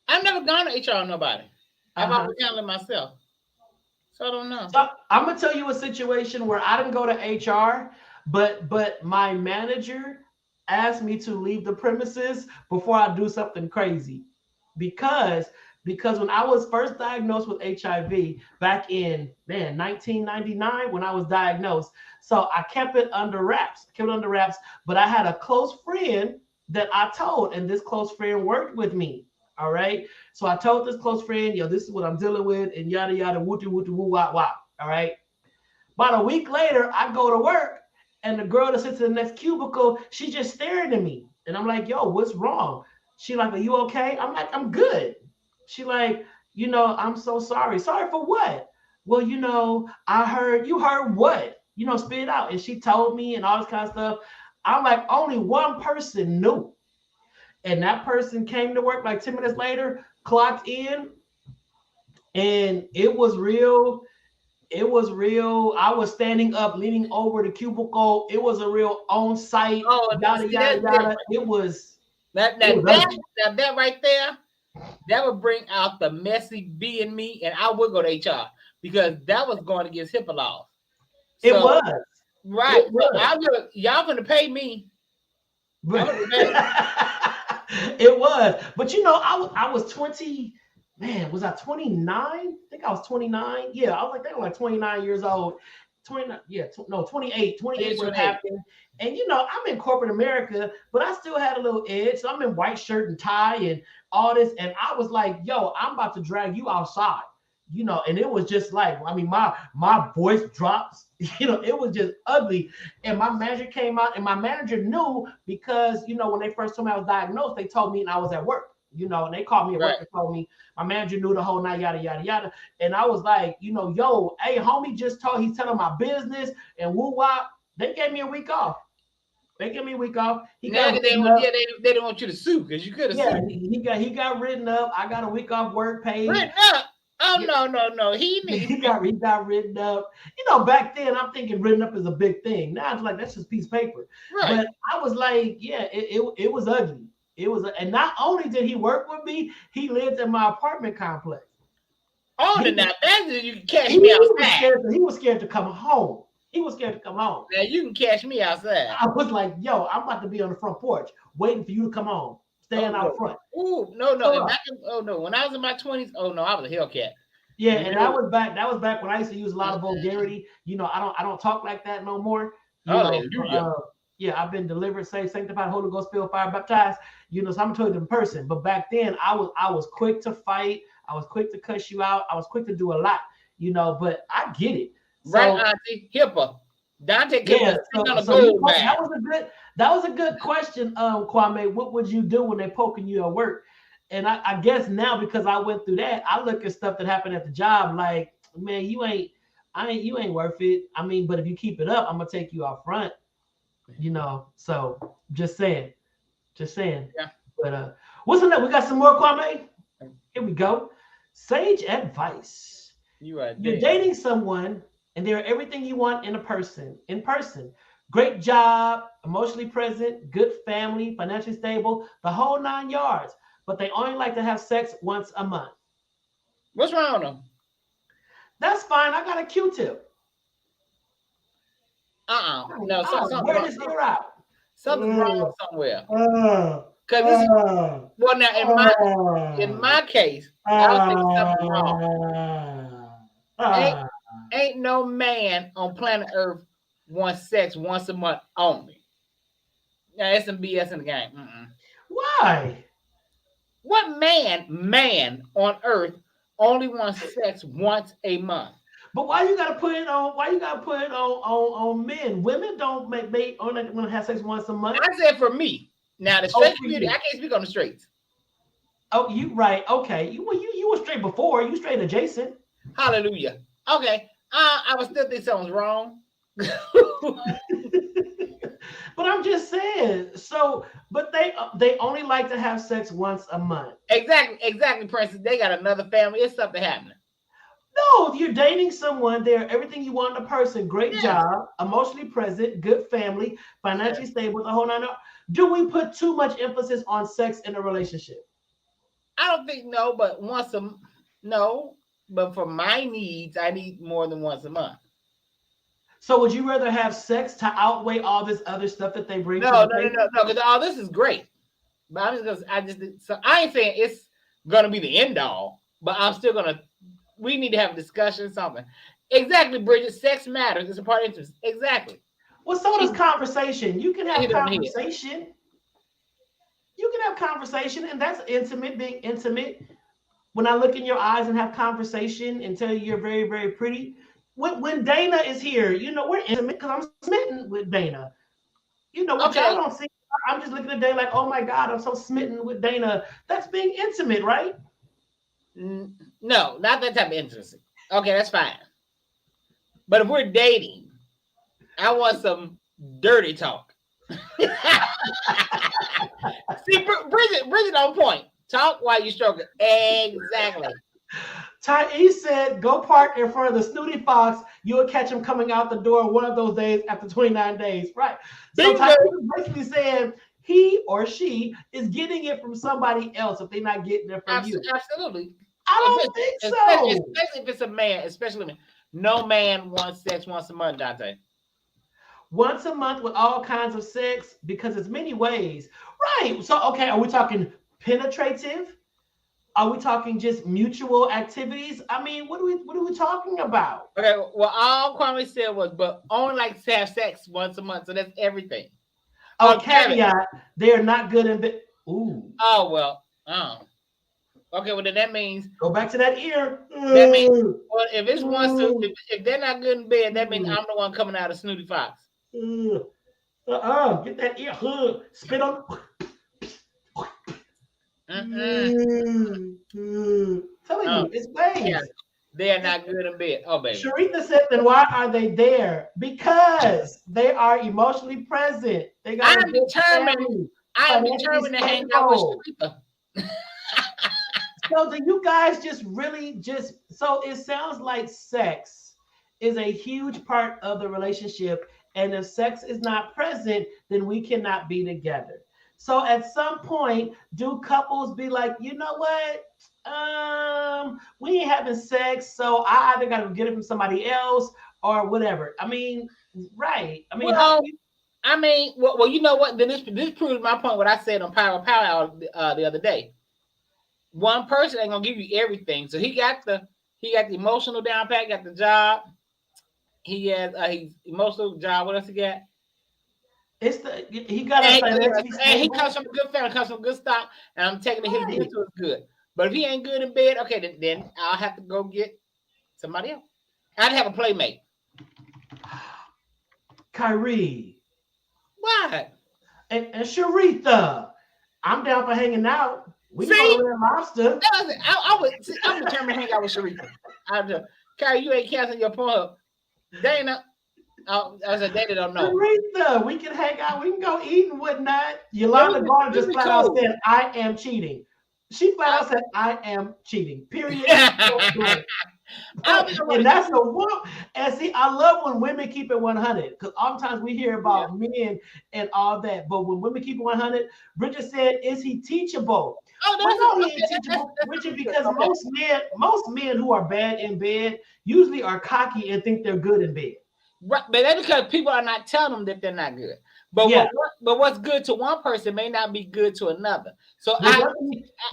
I've never gone to HR on nobody. I've always handled it myself. So I don't know. So I'm gonna tell you a situation where I didn't go to HR, but my manager asked me to leave the premises before I do something crazy. Because when I was first diagnosed with HIV back in 1999 when I was diagnosed, so I kept it under wraps. But I had a close friend that I told, and this close friend worked with me. All right. So I told this close friend, this is what I'm dealing with, and yada yada, woo woo woo wah wah. All right. About a week later, I go to work, and the girl that sits in the next cubicle, she just staring at me, and I'm like, "Yo, what's wrong?" She like, "Are you okay?" I'm like, "I'm good." She like, "I'm so sorry." Sorry for what? Well, I heard. You heard what? Spit it out. And she told me and all this kind of stuff. I'm like, only one person knew. And that person came to work like 10 minutes later, clocked in, and it was real. It was real. I was standing up, leaning over the cubicle. It was a real on-site. Yada, yada, yada. It was that right there. That would bring out the messy B in me, and I would go to HR because that was going against HIPAA laws. It was. Right. So y'all gonna pay me. It was, but I was 20. Man, was I 29? I think I was 29. Yeah, I was like 29 years old. 29. Yeah, 28. 28 when it happened. And I'm in corporate America, but I still had a little edge. So I'm in white shirt and tie and all this, and I was like, "Yo, I'm about to drag you outside." And it was just like, my voice drops. It was just ugly. And my manager came out, and my manager knew because, when they first told me I was diagnosed, they told me and I was at work, and they called me at work and told me my manager knew the whole night, yada, yada, yada. And I was like, yo, hey, homie he's telling my business and woo-wop. They gave me a week off. They didn't want you to sue because you could have sued. He got written up. I got a week off work paid. Written up? Oh, no. He got written up. Back then I'm thinking written up is a big thing. Now it's like that's just a piece of paper. Right. But I was like, it was ugly. And not only did he work with me, he lived in my apartment complex. Oh, now that's you can catch me outside. He was scared to come home. Now you can catch me outside. I was like, yo, I'm about to be on the front porch waiting for you to come home. Staying out front. Ooh, no. When I was in my 20s, I was a Hellcat. Yeah, and that was back when I used to use a lot of vulgarity. I don't talk like that no more. I've been delivered, saved, sanctified, Holy Ghost, filled, fire, baptized. So I'm a totally different person. But back then, I was quick to fight. I was quick to cuss you out. I was quick to do a lot. But I get it. So, right, Auntie, HIPAA. Dante that was a good question, Kwame. What would you do when they're poking you at work? And I guess now because I went through that, I look at stuff that happened at the job like, man, you ain't worth it. I mean, but if you keep it up, I'm gonna take you out front. So just saying. Yeah. But what's the next? We got some more, Kwame. Here we go. Sage advice. You right You're there. dating someone, and they're everything you want in person. Great job, emotionally present, good family, financially stable, the whole 9 yards. But they only like to have sex once a month. What's wrong with them? That's fine. I got a Q-tip. No, Wear this ear out. something's wrong somewhere. Because well, now in my case, I was thinking something wrong. Ain't no man on planet Earth wants sex once a month only. Now that's some BS in the game. Why? What man on Earth only wants sex once a month? But why you gotta put it on? Why you gotta put it on men? Women don't only want to have sex once a month. I said for me. Now the straight community, I can't speak on the straights. Oh, you right? Okay, you were straight before. You straight adjacent. Hallelujah. Okay, I would still think something's wrong. But I'm just saying. So, but they only like to have sex once a month. Exactly, Princess. They got another family. It's something happening. No, you're dating someone. They're everything you want in a person. Great job, emotionally present, good family, financially stable, the whole 9 yards. Do we put too much emphasis on sex in a relationship? I don't think no, but no. But for my needs, I need more than once a month. So would you rather have sex to outweigh all this other stuff that they bring? No, because all this is great. But I ain't saying it's gonna be the end all, but I'm still gonna. We need to have a discussion, something. Exactly, Bridget. Sex matters. It's a part of interest. Exactly. Well, so does conversation. You can have conversation. You can have conversation, and that's intimate. Being intimate. When I look in your eyes and have conversation and tell you you're very, very pretty. When Dana is here, we're intimate because I'm smitten with Dana. Y'all don't see. I'm just looking at Dana like, oh my God, I'm so smitten with Dana. That's being intimate, right? No, not that type of intimacy. Okay, that's fine. But if we're dating, I want some dirty talk. See, Bridget on point. Talk while you stroke it. Exactly. Thais said, go park in front of the snooty fox. You'll catch him coming out the door one of those days after 29 days. Right. So Thais is basically saying he or she is getting it from somebody else if they're not getting it from you. Absolutely. I don't think so. Especially if it's a man, especially no man wants sex once a month, Dante. Once a month with all kinds of sex, because it's many ways. Right. So, okay, are we talking penetrative? Are we talking just mutual activities? I mean, what are we talking about? Okay, well, all Kwame said was, but only like to have sex once a month, so that's everything. Oh, caveat, they're not good in bed. Ooh. Oh, well. Okay, well, then that means... Go back to that ear. That means, well, if it's if they're not good in bed, that means I'm the one coming out of Snooty Fox. Get that ear. Spit on... Telling you, it's ways. Yeah, they are not good in bed. Oh, baby. Sharitha said, then why are they there? Because they are emotionally present. They got I am determined to hang out with Sharitha. So do you guys so it sounds like sex is a huge part of the relationship, and if sex is not present, then we cannot be together. So at some point, do couples be like, you know what? We ain't having sex, so I either got to get it from somebody else or whatever. I mean, right. I mean, well, you know what? Then this proves my point, what I said on Pyro the other day. One person ain't gonna give you everything. So he got the emotional down pat, got the job. He has his emotional job. What else he got? He got and he comes from a good family, comes from good stock, and I'm taking his mental is good. But if he ain't good in bed, okay, then I'll have to go get somebody else. I'd have a playmate. Kyrie. What? And Sharitha. I'm down for hanging out. We can go to Lobster. I'm determined to hang out with Sharitha. Kyrie, you ain't canceling your point. Dana. I said Dana don't know. Teresa, we can hang out. We can go eat and whatnot. Yolanda Garner just flat out said, "I am cheating." She flat out said, "I am cheating." Period. And that's a woman. And see, I love when women keep it 100 because oftentimes we hear about men and all that, but when women keep it 100, Bridget said, "Is he teachable?" No, he ain't teachable, Bridget, because most men who are bad in bed usually are cocky and think they're good in bed. Right, but that's because people are not telling them that they're not good. But what's good to one person may not be good to another. So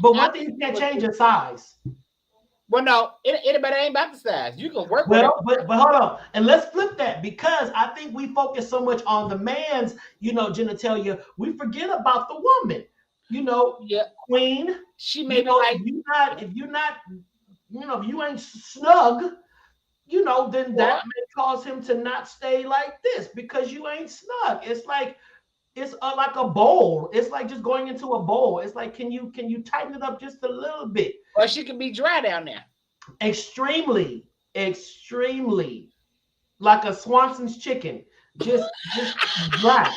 one thing you can't change is size. Well, no, anybody ain't about the size. You can work with it. But hold on. And let's flip that because I think we focus so much on the man's, genitalia. We forget about the woman. Queen. She may be like, if you ain't snug, then that may cause him to not stay like this because you ain't snug. It's like like a bowl. It's like just going into a bowl. It's like, can you tighten it up just a little bit? Or she can be dry down there. Extremely, like a Swanson's chicken, just dry.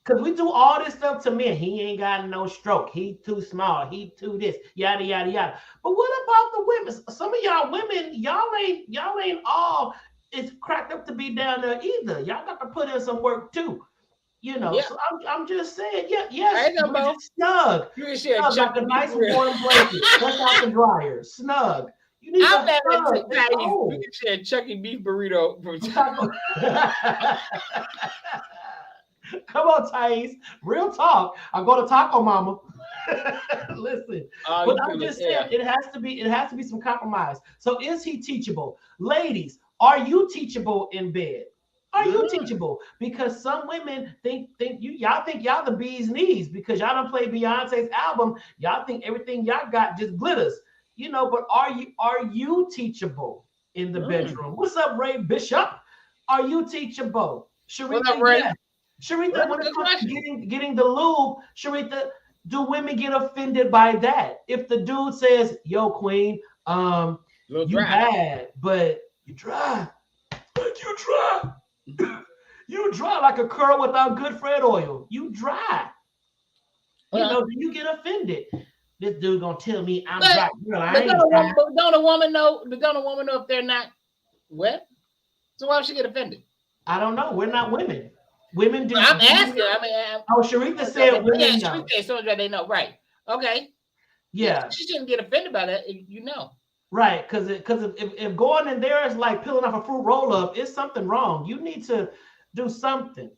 Because we do all this stuff to men. He ain't got no stroke. He too small. He too this. Yada yada yada. But what about the women? Some of y'all women, y'all ain't all it's cracked up to be down there either. Y'all got to put in some work too. So I'm just saying, snug. Snug like a nice warm blanket. That's out the dryer. Snug. You need I'm mad at you. We can share Chucky beef burrito from Taco. Come on, Thais. Real talk. I go to Taco Mama. Listen, but I'm just saying it has to be some compromise. So is he teachable? Ladies, are you teachable in bed? Are you teachable? Because some women think y'all the bee's knees because y'all don't play Beyonce's album. Y'all think everything y'all got just glitters, but are you teachable in the bedroom? What's up, Ray Bishop? Are you teachable? Sharita, yes. Sharita, when it comes to getting the lube, Sharita, do women get offended by that? If the dude says, "Yo, queen, you bad, but you dry. But you dry. You dry like a curl without good Fred oil. You dry." Do you get offended? This dude gonna tell me I'm dry. Girl, I ain't dry. Don't a woman know if they're not wet? So why would she get offended? I don't know. We're not women. Women do. I'm asking. Sharita said women know. Sharita said so they know. Right. Okay. Yeah. She shouldn't get offended by that. Right, because if going in there is like peeling off a fruit roll up, it's something wrong. You need to do something.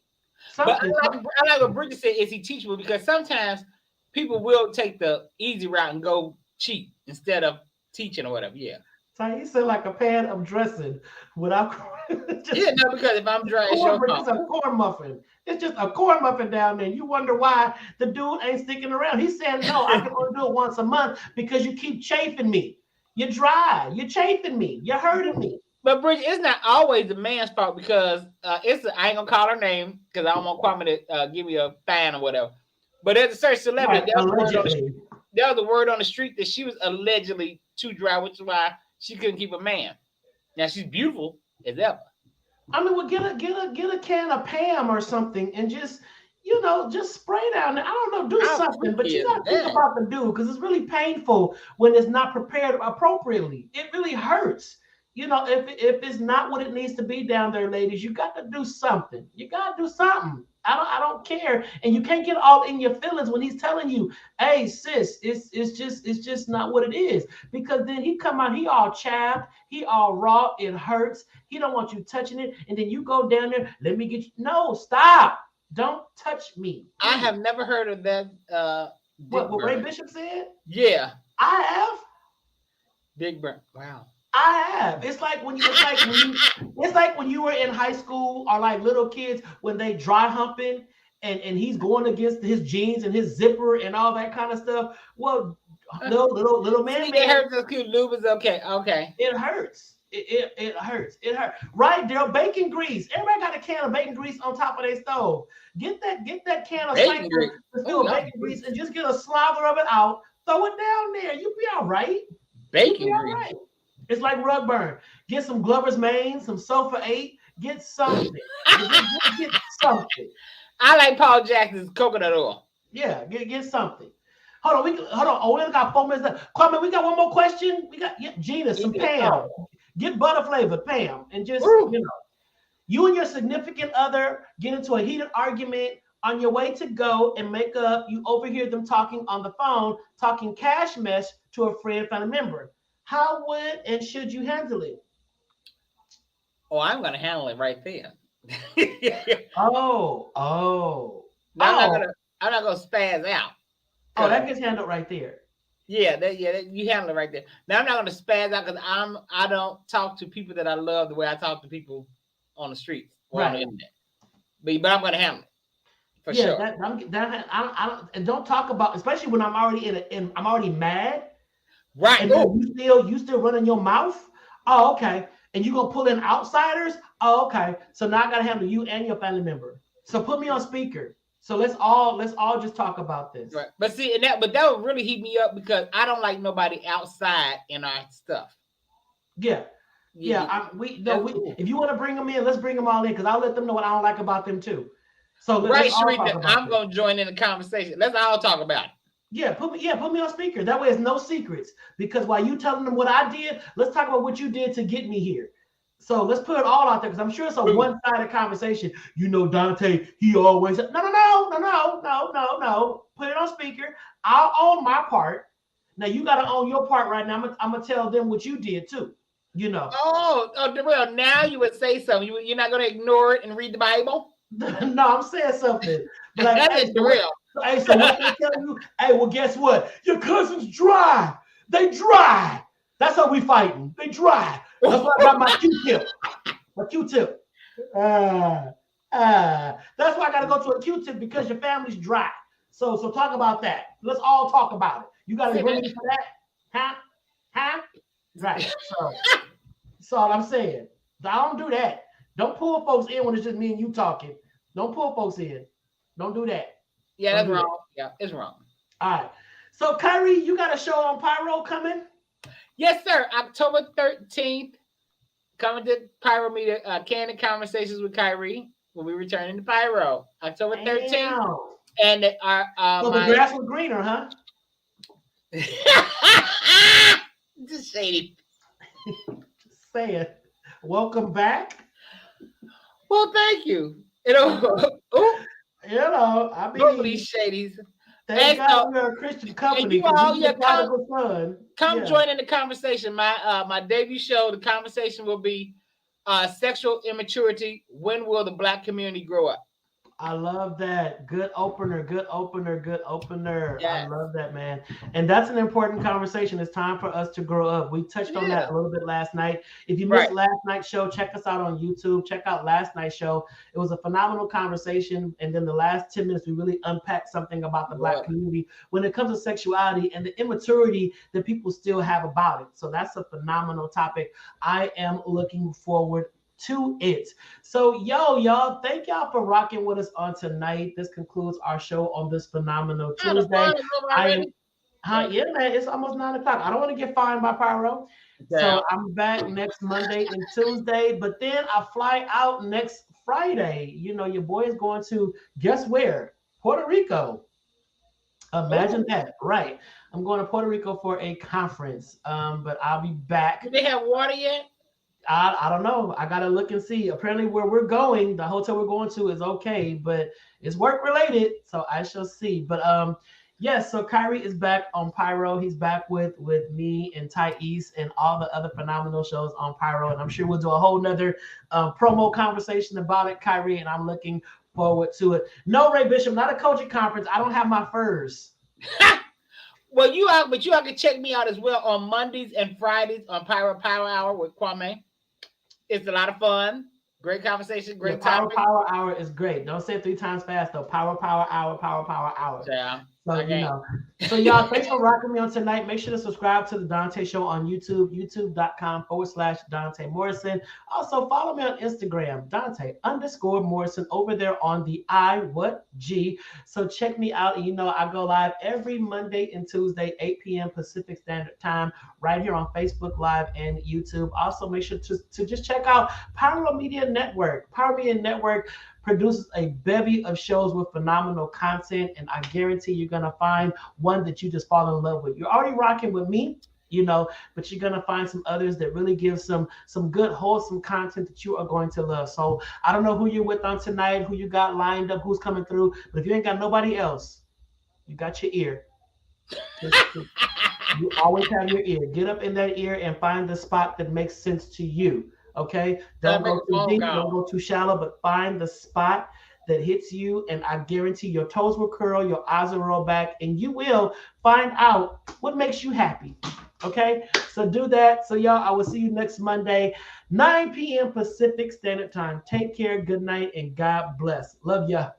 But I like what Bridget said. Is he teachable? Because sometimes people will take the easy route and go cheat instead of teaching or whatever. Yeah. So you said like a pan of dressing without. Because if I'm dry, it's a corn muffin. It's just a corn muffin down there. You wonder why the dude ain't sticking around. He's saying, "No, I can only do it once a month because you keep chafing me. You're dry. You're chafing me. You're hurting me." But Bridget, it's not always the man's fault because I ain't gonna call her name because I don't want Kwame to give me a fan or whatever. But there's a certain celebrity. There was a word on the street that she was allegedly too dry, which is why she couldn't keep a man. Now she's beautiful as ever. I mean, well, get a can of Pam or something and just spray down there. I don't know, do something, but you gotta think about the dude because it's really painful when it's not prepared appropriately. It really hurts. If it's not what it needs to be down there, ladies, you got to do something. You got to do something. I don't care. And you can't get all in your feelings when he's telling you, "Hey, sis, it's just not what it is." Because then he come out, he all chapped, he all raw, it hurts. He don't want you touching it. And then you go down there, "Let me get you." No, stop. Don't touch me. I have never heard of that. What Ray Bishop said? Yeah. I have. Big Burn. Wow. I have. It's like when you were in high school or like little kids when they dry humping and he's going against his jeans and his zipper and all that kind of stuff. Well, little man. It hurts. So cute. Lube is okay. Okay. It hurts. It hurts. It hurts. Right, Daryl. Bacon grease. Everybody got a can of bacon grease on top of their stove. Get that can of bacon grease and just get a slather of it out. Throw it down there. You'll be all right. Bacon grease. Right. It's like rug burn. Get some Glover's Main, some Sofa 8. Get something. Get something. I like Paul Jackson's coconut oil. Yeah, get something. Hold on. Oh, we only got 4 minutes left. Kwame, we got one more question. We got Gina, some Pam. Get butter flavored, Pam, and just you and your significant other get into a heated argument on your way to go and make up. You overhear them talking on the phone, talking cash mesh to a friend, family member. How would and should you handle it? Oh, I'm gonna handle it right there. Oh. I'm not gonna spaz out. Oh, that gets handled right there. Yeah, you handle it right there. Now I'm not gonna spaz out because I don't talk to people that I love the way I talk to people on the streets or on the internet. But I'm gonna handle it for sure. And don't talk about, especially when I'm already I'm already mad. Right. And you still running your mouth. Oh, okay. And you gonna pull in outsiders. Oh, okay. So now I gotta handle you and your family member. So put me on speaker. So let's all just talk about this. Right. But see, that would really heat me up because I don't like nobody outside in our stuff. Yeah. If you want to bring them in, let's bring them all in because I'll let them know what I don't like about them too. So right, Sharita, I'm gonna join in the conversation. Let's all talk about it. Yeah, put me on speaker. That way it's no secrets. Because while you telling them what I did, let's talk about what you did to get me here. So let's put it all out there because I'm sure it's a one-sided conversation. Dante, he always no. Put it on speaker. I'll own my part. Now you got to own your part right now. I'm gonna tell them what you did too. Oh, well, now you would say something. You're not gonna ignore it and read the Bible. No, I'm saying something. But like, that is real. Hey, so what they tell you? Hey, well, guess what? Your cousin's dry. They dry. That's how we fighting. They dry. That's why I got my Q-tip. That's why I got to go to a Q-tip because your family's dry. So talk about that. Let's all talk about it. You got to bring me for that? Huh? Right. So that's all I'm saying. I don't do that. Don't pull folks in when it's just me and you talking. Don't pull folks in. Don't do that. Yeah, that's wrong. Yeah, it's wrong. All right. So, Kyrie, you got a show on Pyro coming? Yes, sir. October 13th, coming to Pyro Media, Candid Conversations with Kyrie. We'll be returning to Pyro. October 13th. Damn. And the grass was greener, huh? Just shady. Just saying. Welcome back. Well, thank you. I mean, these shadies. Thank God we're a Christian company. You all, come Yeah. join in the conversation. My debut show, the conversation will be sexual immaturity. When will the Black community grow up? I love that. Good opener. Yes. I love that, man. And that's an important conversation. It's time for us to grow up. We touched on that a little bit last night. If you missed last night's show, check us out on YouTube. Check out last night's show. It was a phenomenal conversation. And then the last 10 minutes, we really unpacked something about the Black community when it comes to sexuality and the immaturity that people still have about it. So that's a phenomenal topic. I am looking forward to it. So y'all, thank y'all for rocking with us on tonight. This concludes our show on this phenomenal Tuesday. Yeah, man, it's almost 9 o'clock. I don't want to get fined by Pyro. So I'm back next Monday and Tuesday, but then I fly out next Friday. Your boy is going to, guess where? Puerto Rico. Imagine that. Right. I'm going to Puerto Rico for a conference, but I'll be back. Do they have water yet? I don't know. I gotta look and see. Apparently, where we're going, the hotel we're going to is okay, but it's work related, so I shall see. But yes. So Kyrie is back on Pyro. He's back with me and Thais and all the other phenomenal shows on Pyro, and I'm sure we'll do a whole nother promo conversation about it, Kyrie. And I'm looking forward to it. No, Ray Bishop, not a coaching conference. I don't have my furs. Well, you all can check me out as well on Mondays and Fridays on Pyro Power Hour with Kwame. It's a lot of fun. Great conversation. Great topic. Power Hour is great. Don't say it 3 times fast though. Power Hour. Yeah. So So y'all, thanks for rocking me on tonight. Make sure to subscribe to the Donta Show on YouTube, youtube.com/Donta Morrison. Also follow me on Instagram, Donta_Morrison over there on the G. So check me out. You know, I go live every Monday and Tuesday, 8 p.m. Pacific Standard Time, right here on Facebook Live and YouTube. Also make sure to just check out Pyro Media Network. Pyro Media Network produces a bevy of shows with phenomenal content, and I guarantee you're gonna find one that you just fall in love with. You're already rocking with me, you know, but you're gonna find some others that really give some good wholesome content that you are going to love. So I don't know who you're with on tonight, who you got lined up, who's coming through, but if you ain't got nobody else, you got your ear. You always have your ear. Get up in that ear and find the spot that makes sense to you. Okay, don't go too deep, don't go too shallow, but find the spot that hits you, and I guarantee your toes will curl, your eyes will roll back, and you will find out what makes you happy. Okay, so do that. So y'all, I will see you next Monday, 9 p.m. Pacific Standard Time. Take care, good night, and God bless. Love ya.